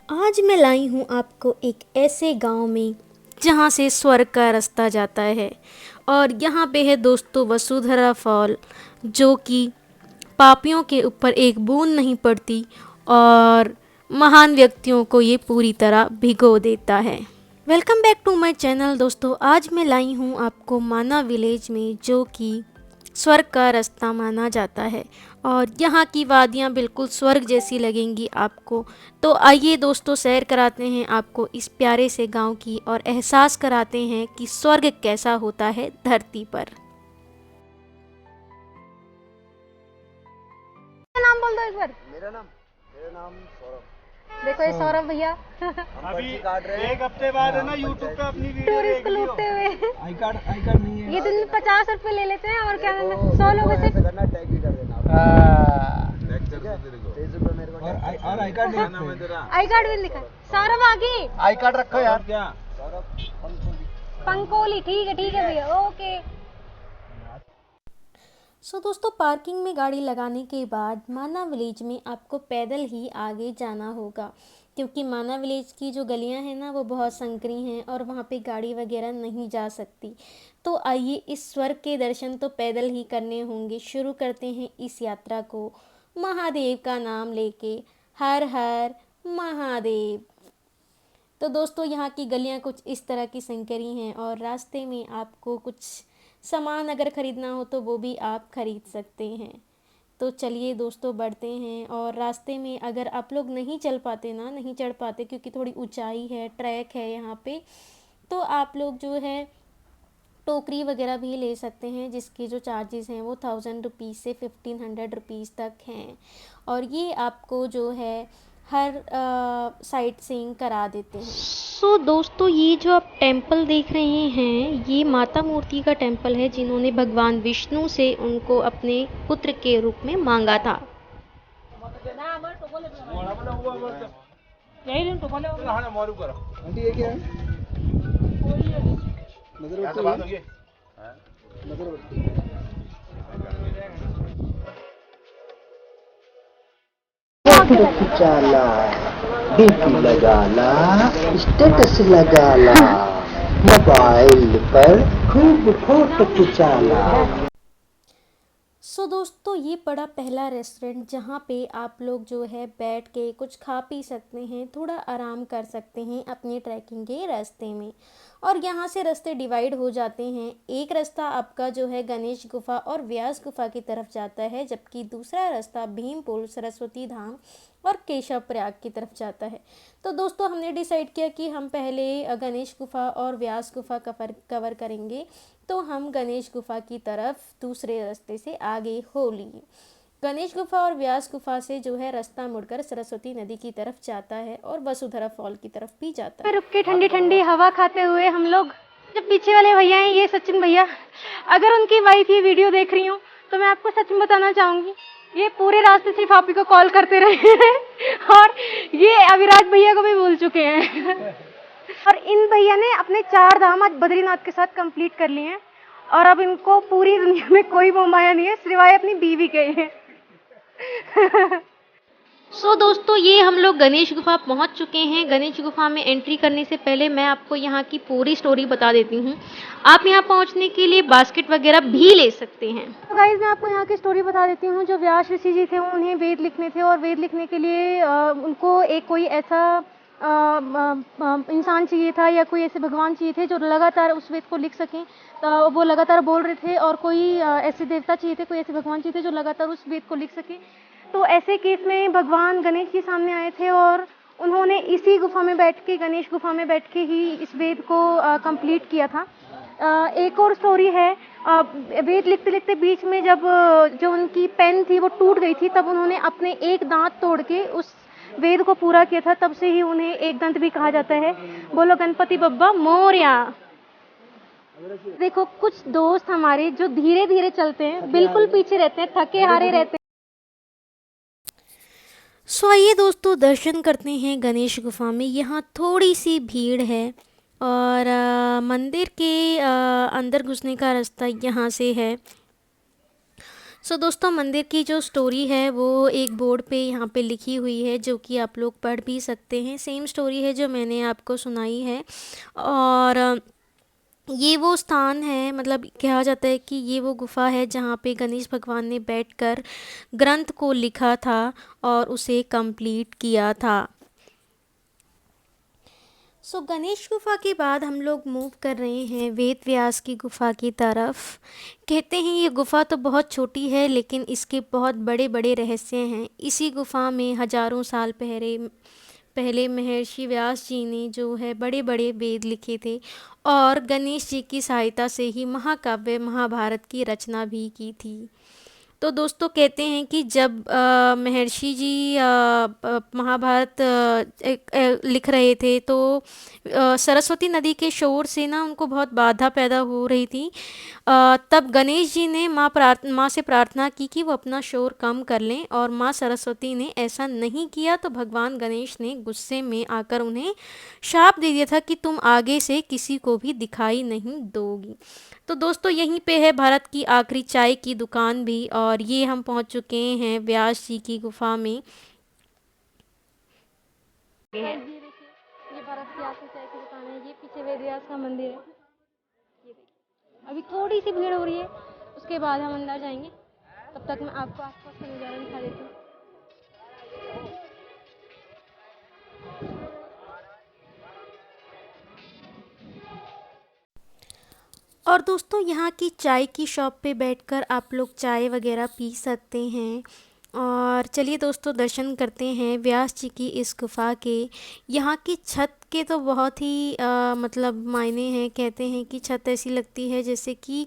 आज मैं लाई हूँ आपको एक ऐसे गांव में जहाँ से स्वर्ग का रास्ता जाता है। और यहाँ पे है दोस्तों वसुधरा फॉल, जो कि पापियों के ऊपर एक बूंद नहीं पड़ती और महान व्यक्तियों को ये पूरी तरह भिगो देता है। Welcome back to my channel दोस्तों। आज मैं लाई हूँ आपको माना विलेज में, जो कि स्वर्ग का रास्ता माना जाता है। और यहाँ की वादियाँ बिल्कुल स्वर्ग जैसी लगेंगी आपको। तो आइए दोस्तों, सैर कराते हैं आपको इस प्यारे से गांव की और एहसास कराते हैं कि स्वर्ग कैसा होता है धरती पर। नाम बोल दो एक बार। मेरा नाम सौरभ। देखो ये सौरभ भैया हम अभी पर्ची काट रहे हैं। एक हफ्ते बाद है ना यूट्यूब पे अपनी वीडियो टूरिस्ट को देख लियो। लूटते हुए। आई कार्ड नहीं है। ये दिन 50 रुपए ले लेते हैं और क्या नाम है, 100 मेरे को लोगों से। ऐसे करना, टैग भी कर देना। ठीक है? 23 रुपए मेरे को और आई कार्ड क्या नाम है तेरा? आई कार्ड भी लिखा है। सौरभ आगे आई कार्ड रखो यार। क्या सौरभ पंकोली। पंकोली। ठीक है भैया, ओके। दोस्तों, पार्किंग में गाड़ी लगाने के बाद माना विलेज में आपको पैदल ही आगे जाना होगा, क्योंकि माना विलेज की जो गलियां हैं ना वो बहुत संकरी हैं और वहाँ पे गाड़ी वगैरह नहीं जा सकती। तो आइए इस स्वर्ग के दर्शन तो पैदल ही करने होंगे। शुरू करते हैं इस यात्रा को महादेव का नाम लेके। हर हर महादेव। तो दोस्तों, यहाँ की गलियाँ कुछ इस तरह की संकरी हैं और रास्ते में आपको कुछ सामान अगर ख़रीदना हो तो वो भी आप ख़रीद सकते हैं। तो चलिए दोस्तों, बढ़ते हैं। और रास्ते में अगर आप लोग नहीं चल पाते ना, नहीं चढ़ पाते क्योंकि थोड़ी ऊंचाई है, ट्रैक है यहाँ पे, तो आप लोग जो है टोकरी वगैरह भी ले सकते हैं, जिसके जो चार्जेस हैं वो 1000 रुपीज़ से 1500 रुपीज़ तक हैं। और ये आपको जो है हर साइट सीइंग करा देते हैं। दोस्तों, ये जो आप टेंपल देख रहे हैं ये माता मूर्ति का टेंपल है, जिन्होंने भगवान विष्णु से उनको अपने पुत्र के रूप में मांगा था। आंटी ये क्या है? नजरबत्ती है? नजरबत्ती। फोटो खिंचाला, डीपी लगाला, स्टेटस लगाला, मोबाइल पर खूब फोटो खिंचाला। दोस्तों, ये पड़ा पहला रेस्टोरेंट, जहाँ पे आप लोग जो है बैठ के कुछ खा पी सकते हैं, थोड़ा आराम कर सकते हैं अपने ट्रैकिंग के रास्ते में। और यहाँ से रास्ते डिवाइड हो जाते हैं। एक रास्ता आपका जो है गणेश गुफा और व्यास गुफा की तरफ जाता है, जबकि दूसरा रास्ता भीम पुल, सरस्वती धाम और केशव प्रयाग की तरफ जाता है। तो दोस्तों, हमने डिसाइड किया कि हम पहले गणेश गुफा और व्यास गुफा कवर करेंगे। तो हम गणेश गुफा की तरफ दूसरे रास्ते से आगे हो लिए। गणेश गुफा और व्यास गुफा से जो है रास्ता मुड़कर सरस्वती नदी की तरफ जाता है और वसुधरा फॉल की तरफ भी जाता है। रुक के ठंडी ठंडी हवा खाते हुए हम लोग, जो पीछे वाले भैया हैं ये सचिन भैया, अगर उनकी वाइफ ये वीडियो देख रही हूँ तो मैं आपको सच में बताना चाहूंगी, ये पूरे रास्ते सिर्फ आप ही को कॉल करते रहे हैं और ये अविराज भैया को भी भूल चुके हैं। और इन भैया ने अपने 4 धाम आज बद्रीनाथ के साथ कंप्लीट कर लिए हैं और अब इनको पूरी दुनिया में कोई मोह माया नहीं है सिवाय अपनी बीवी के हैं। दोस्तों, ये हम लोग गणेश गुफा पहुंच चुके हैं। गणेश गुफा में एंट्री करने से पहले मैं आपको यहाँ की पूरी स्टोरी बता देती हूँ। आप यहाँ पहुँचने के लिए बास्केट वगैरह भी ले सकते हैं। तो गाइस, मैं आपको यहाँ की स्टोरी बता देती हूँ। जो व्यास ऋषि जी थे उन्हें वेद लिखने थे और वेद लिखने के लिए उनको एक कोई ऐसा इंसान चाहिए था या कोई ऐसे भगवान चाहिए थे जो लगातार उस वेद को लिख सकें। तो वो लगातार बोल रहे थे और कोई ऐसे देवता चाहिए थे, कोई ऐसे भगवान चाहिए थे जो लगातार उस वेद को लिख सके। तो ऐसे केस में भगवान गणेश जी सामने आए थे और उन्होंने इसी गुफा में बैठ के, गणेश गुफा में बैठ के ही इस वेद को कंप्लीट किया था। एक और स्टोरी है। वेद लिखते लिखते बीच में जब जो उनकी पेन थी वो टूट गई थी, तब उन्होंने अपने एक दांत तोड़ के उस वेद को पूरा किया था। तब से ही उन्हें एक दंत भी कहा जाता है। बोलो गणपति बप्पा मोरया। देखो, कुछ दोस्त हमारे जो धीरे धीरे चलते हैं, बिल्कुल पीछे रहते हैं, थके हारे रहते हैं। आइए दोस्तों, दर्शन करते हैं गणेश गुफा में। यहाँ थोड़ी सी भीड़ है और मंदिर के अंदर घुसने का रास्ता यहाँ से है। सो दोस्तों, मंदिर की जो स्टोरी है वो एक बोर्ड पे यहाँ पे लिखी हुई है, जो कि आप लोग पढ़ भी सकते हैं। सेम स्टोरी है जो मैंने आपको सुनाई है। और ये वो स्थान है, मतलब कहा जाता है कि ये वो गुफा है जहाँ पे गणेश भगवान ने बैठकर ग्रंथ को लिखा था और उसे कंप्लीट किया था। सो गणेश गुफा के बाद हम लोग मूव कर रहे हैं वेद व्यास की गुफा की तरफ। कहते हैं ये गुफा तो बहुत छोटी है, लेकिन इसके बहुत बड़े बड़े रहस्य हैं। इसी गुफा में हजारों साल पहले पहले महर्षि व्यास जी ने जो है बड़े बड़े वेद लिखे थे, और गणेश जी की सहायता से ही महाकाव्य महाभारत की रचना भी की थी। तो दोस्तों, कहते हैं कि जब महर्षि जी महाभारत लिख रहे थे, तो सरस्वती नदी के शोर से ना उनको बहुत बाधा पैदा हो रही थी। तब गणेश जी ने माँ से प्रार्थना की कि वो अपना शोर कम कर लें, और माँ सरस्वती ने ऐसा नहीं किया। तो भगवान गणेश ने गुस्से में आकर उन्हें शाप दे दिया था कि तुम आगे से किसी को भी दिखाई नहीं दोगी। तो दोस्तों, यहीं पे है भारत की आखिरी चाय की दुकान भी, और ये हम पहुंच चुके हैं व्यास जी की गुफा में। ये देखिए, ये भारत की आखिरी चाय की दुकान है। ये पीछे वेद व्यास का मंदिर है। ये देखिए, अभी थोड़ी सी भीड़ हो रही है, उसके बाद हम अंदर जाएंगे। तब तक मैं आपको आसपास का नज़ारा दिखा देती हूँ। और दोस्तों, यहाँ की चाय की शॉप पे बैठकर आप लोग चाय वगैरह पी सकते हैं। और चलिए दोस्तों, दर्शन करते हैं व्यास जी की इस गुफा के। यहाँ की छत के तो बहुत ही मतलब मायने हैं। कहते हैं कि छत ऐसी लगती है जैसे कि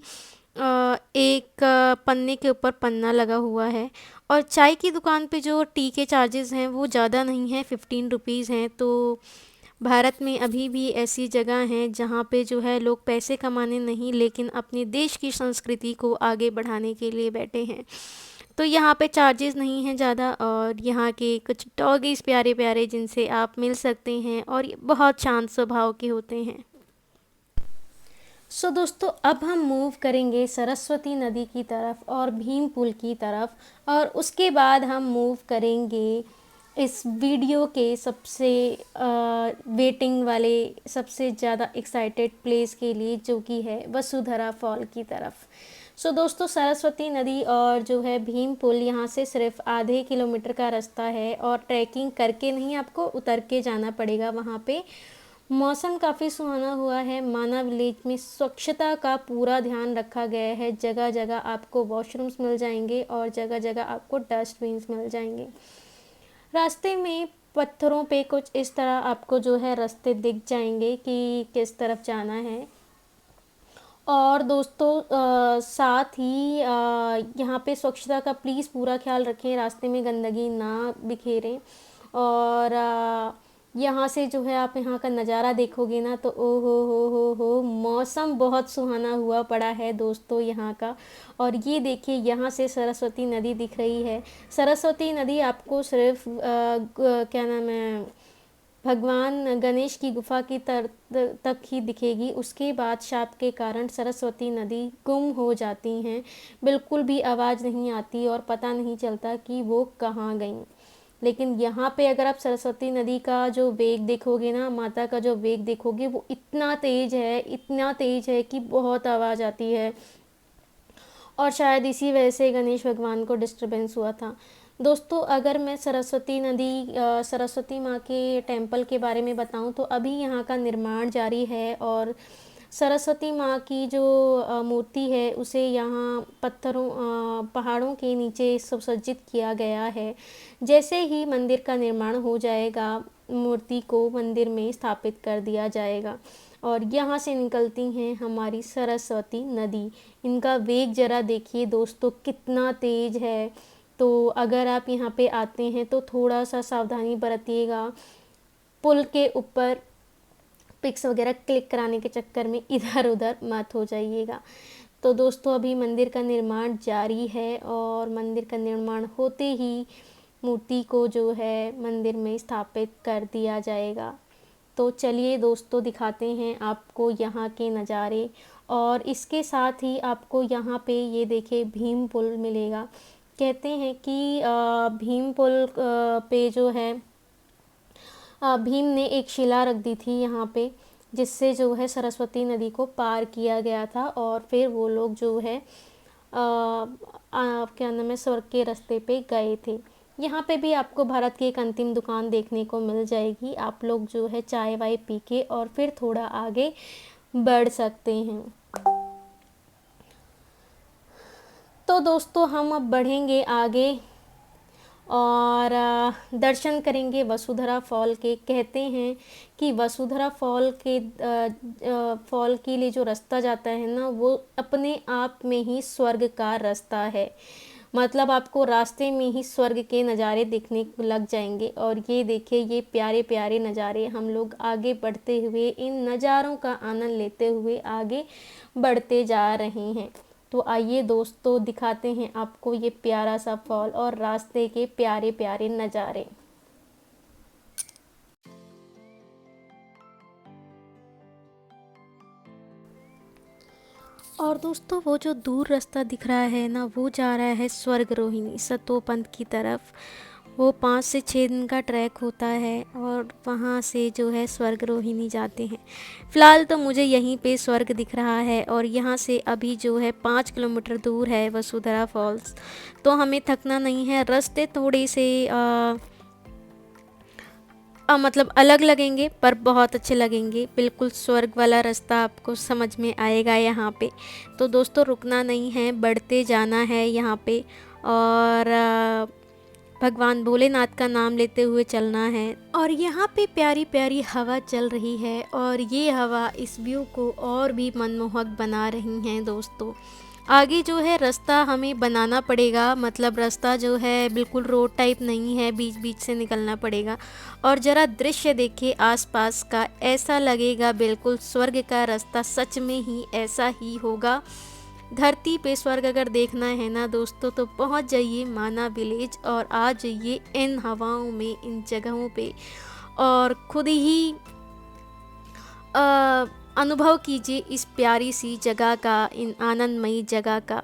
एक पन्ने के ऊपर पन्ना लगा हुआ है। और चाय की दुकान पे जो टी के चार्जेस हैं वो ज़्यादा नहीं हैं, 15 रुपीज़ हैं। तो भारत में अभी भी ऐसी जगह हैं जहाँ पे जो है लोग पैसे कमाने नहीं, लेकिन अपने देश की संस्कृति को आगे बढ़ाने के लिए बैठे हैं। तो यहाँ पे चार्जेस नहीं हैं ज़्यादा, और यहाँ के कुछ डॉगीज़ प्यारे प्यारे जिनसे आप मिल सकते हैं, और ये बहुत शांत स्वभाव के होते हैं। सो दोस्तों, अब हम मूव करेंगे सरस्वती नदी की तरफ और भीम पुल की तरफ, और उसके बाद हम मूव करेंगे इस वीडियो के सबसे वेटिंग वाले, सबसे ज़्यादा एक्साइटेड प्लेस के लिए, जो कि है वसुधरा फॉल की तरफ। सो दोस्तों, सरस्वती नदी और जो है भीम पुल यहाँ से सिर्फ आधे किलोमीटर का रास्ता है, और ट्रैकिंग करके नहीं, आपको उतर के जाना पड़ेगा वहाँ पे। मौसम काफ़ी सुहाना हुआ है। माना विलेज में स्वच्छता का पूरा ध्यान रखा गया है। जगह जगह आपको वॉशरूम्स मिल जाएंगे, और जगह जगह आपको डस्टबिन्स मिल जाएंगे। रास्ते में पत्थरों पे कुछ इस तरह आपको जो है रास्ते दिख जाएंगे कि किस तरफ जाना है। और दोस्तों, साथ ही यहाँ पे स्वच्छता का प्लीज़ पूरा ख्याल रखें, रास्ते में गंदगी ना बिखेरें। और यहाँ से जो है आप यहाँ का नज़ारा देखोगे ना, तो ओ हो, मौसम बहुत सुहाना हुआ पड़ा है दोस्तों यहाँ का। और ये देखिए, यहाँ से सरस्वती नदी दिख रही है। सरस्वती नदी आपको सिर्फ क्या नाम है, भगवान गणेश की गुफा की तक ही दिखेगी। उसके बाद शाप के कारण सरस्वती नदी गुम हो जाती हैं, बिल्कुल भी आवाज़ नहीं आती और पता नहीं चलता कि वो कहाँ गईं। लेकिन यहाँ पे अगर आप सरस्वती नदी का जो वेग देखोगे ना, माता का जो वेग देखोगे, वो इतना तेज़ है, इतना तेज़ है कि बहुत आवाज़ आती है। और शायद इसी वजह से गणेश भगवान को डिस्टरबेंस हुआ था। दोस्तों, अगर मैं सरस्वती नदी सरस्वती माँ के टेंपल के बारे में बताऊँ, तो अभी यहाँ का निर्माण जारी है, और सरस्वती माँ की जो मूर्ति है उसे यहाँ पहाड़ों के नीचे सुसज्जित किया गया है। जैसे ही मंदिर का निर्माण हो जाएगा, मूर्ति को मंदिर में स्थापित कर दिया जाएगा। और यहाँ से निकलती हैं हमारी सरस्वती नदी। इनका वेग ज़रा देखिए दोस्तों, कितना तेज़ है। तो अगर आप यहाँ पे आते हैं तो थोड़ा सा सावधानी बरतिएगा। पुल के ऊपर पिक्स वगैरह क्लिक कराने के चक्कर में इधर उधर मत हो जाइएगा। तो दोस्तों, अभी मंदिर का निर्माण जारी है, और मंदिर का निर्माण होते ही मूर्ति को जो है मंदिर में स्थापित कर दिया जाएगा। तो चलिए दोस्तों दिखाते हैं आपको यहाँ के नज़ारे। और इसके साथ ही आपको यहाँ पे ये देखिए भीम पुल मिलेगा। कहते हैं कि भीम पुल पे जो है भीम ने एक शिला रख दी थी यहाँ पे, जिससे जो है सरस्वती नदी को पार किया गया था और फिर वो लोग जो है क्या नाम है स्वर्ग के रास्ते पे गए थे। यहाँ पे भी आपको भारत की एक अंतिम दुकान देखने को मिल जाएगी। आप लोग जो है चाय वाय पी के और फिर थोड़ा आगे बढ़ सकते हैं। तो दोस्तों हम अब बढ़ेंगे आगे और दर्शन करेंगे वसुधरा फॉल के। कहते हैं कि वसुधरा फॉल के लिए जो रास्ता जाता है ना, वो अपने आप में ही स्वर्ग का रास्ता है। मतलब आपको रास्ते में ही स्वर्ग के नज़ारे दिखने लग जाएंगे। और ये देखिए ये प्यारे प्यारे नज़ारे। हम लोग आगे बढ़ते हुए इन नज़ारों का आनंद लेते हुए आगे बढ़ते जा रहे हैं। तो आइए दोस्तों दिखाते हैं आपको ये प्यारा सा फॉल और रास्ते के प्यारे प्यारे नज़ारे। और दोस्तों वो जो दूर रास्ता दिख रहा है ना, वो जा रहा है स्वर्ग रोहिणी सतोपंथ की तरफ। वो 5 से 6 दिन का ट्रैक होता है और वहाँ से जो है स्वर्ग रोहिणी जाते हैं। फ़िलहाल तो मुझे यहीं पे स्वर्ग दिख रहा है और यहाँ से अभी जो है 5 किलोमीटर दूर है वसुधरा फॉल्स। तो हमें थकना नहीं है। रास्ते थोड़े से मतलब अलग लगेंगे पर बहुत अच्छे लगेंगे। बिल्कुल स्वर्ग वाला रास्ता आपको समझ में आएगा यहाँ पे। तो दोस्तों रुकना नहीं है, बढ़ते जाना है यहाँ पे और भगवान भोलेनाथ का नाम लेते हुए चलना है। और यहाँ पे प्यारी प्यारी हवा चल रही है और ये हवा इस व्यू को और भी मनमोहक बना रही हैं दोस्तों। आगे जो है रास्ता हमें बनाना पड़ेगा। मतलब रास्ता जो है बिल्कुल रोड टाइप नहीं है, बीच बीच से निकलना पड़ेगा। और ज़रा दृश्य देखिए आसपास का, ऐसा लगेगा बिल्कुल स्वर्ग का रास्ता सच में ही ऐसा ही होगा। धरती पे स्वर्ग अगर देखना है ना दोस्तों, तो पहुंच जाइए माना विलेज और आ जाइए इन हवाओं में, इन जगहों पे और खुद ही अनुभव कीजिए इस प्यारी सी जगह का, इन आनंदमयी जगह का।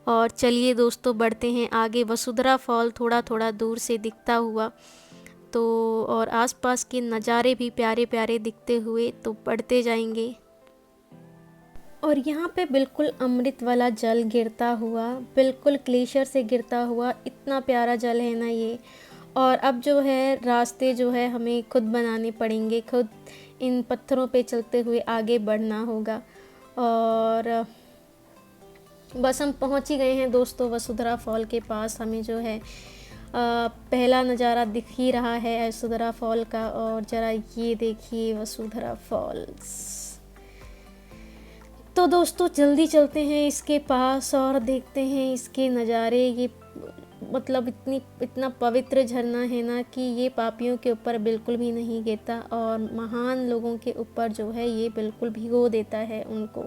और चलिए दोस्तों बढ़ते हैं आगे। वसुधरा फॉल थोड़ा थोड़ा दूर से दिखता हुआ, तो और आसपास के नज़ारे भी प्यारे प्यारे दिखते हुए तो बढ़ते जाएंगे। और यहाँ पे बिल्कुल अमृत वाला जल गिरता हुआ, बिल्कुल ग्लेशियर से गिरता हुआ, इतना प्यारा जल है ना ये। और अब जो है रास्ते जो है हमें खुद बनाने पड़ेंगे, खुद इन पत्थरों पे चलते हुए आगे बढ़ना होगा। और बस हम पहुँच ही गए हैं दोस्तों वसुधरा फॉल के पास। हमें जो है पहला नज़ारा दिख ही रहा है वसुधरा फॉल का। और ज़रा ये देखिए वसुधरा फॉल्स। तो दोस्तों जल्दी चलते हैं इसके पास और देखते हैं इसके नज़ारे। ये मतलब इतना पवित्र झरना है ना कि ये पापियों के ऊपर बिल्कुल भी नहीं गिरता और महान लोगों के ऊपर जो है ये बिल्कुल भिगो देता है उनको।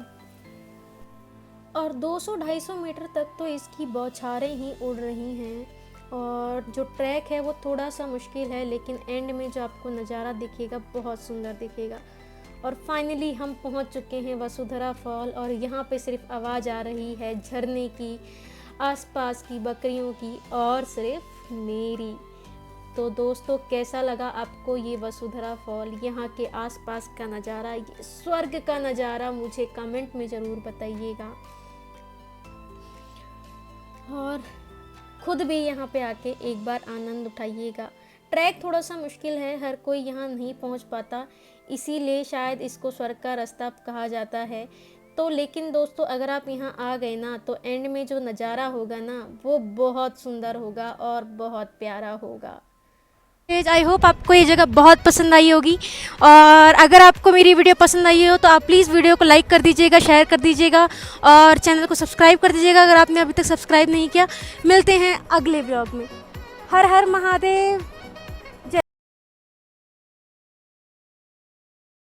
और 200-250 मीटर तक तो इसकी बौछारें ही उड़ रही हैं। और जो ट्रैक है वो थोड़ा सा मुश्किल है, लेकिन एंड में जो आपको नज़ारा दिखेगा बहुत सुंदर दिखेगा। और फाइनली हम पहुंच चुके हैं वसुधरा फॉल और यहाँ पे सिर्फ आवाज़ आ रही है झरने की, आसपास की बकरियों की और सिर्फ मेरी। तो दोस्तों कैसा लगा आपको ये वसुधरा फॉल, यहाँ के आसपास का नज़ारा, ये स्वर्ग का नज़ारा? मुझे कमेंट में ज़रूर बताइएगा। और खुद भी यहाँ पे आके एक बार आनंद उठाइएगा। ट्रैक थोड़ा सा मुश्किल है, हर कोई यहाँ नहीं पहुँच पाता, इसीलिए शायद इसको स्वर्ग का रास्ता कहा जाता है। तो लेकिन दोस्तों अगर आप यहाँ आ गए ना, तो एंड में जो नज़ारा होगा ना वो बहुत सुंदर होगा और बहुत प्यारा होगा। आई होप आपको ये जगह बहुत पसंद आई होगी। और अगर आपको मेरी वीडियो पसंद आई हो तो आप प्लीज़ वीडियो को लाइक कर दीजिएगा, शेयर कर दीजिएगा और चैनल को सब्सक्राइब कर दीजिएगा अगर आपने अभी तक सब्सक्राइब नहीं किया। मिलते हैं अगले ब्लॉग में। हर हर महादेव।